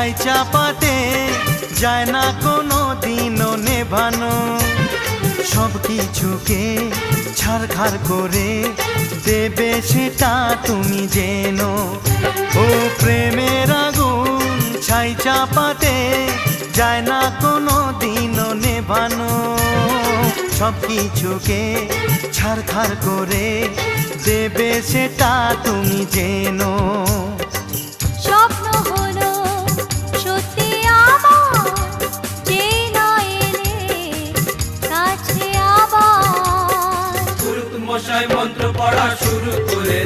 ছাই চাপাতে যায় না কোনো দিনও নেভানো। সব কিছুকে ছারখার করে দেবে সেটা তুমি জেনো। ও প্রেমের আগুন ছাই চাপাতে যায় না কোনো দিনও নেভানো। সব কিছুকে ছারখার করে দেবে সেটা তুমি জেনো। স্বপ্ন হলো সত্যি আমার, যে না এলে কাছে আবার। পুরোহিত মশাই মন্ত্র পড়া শুরু করে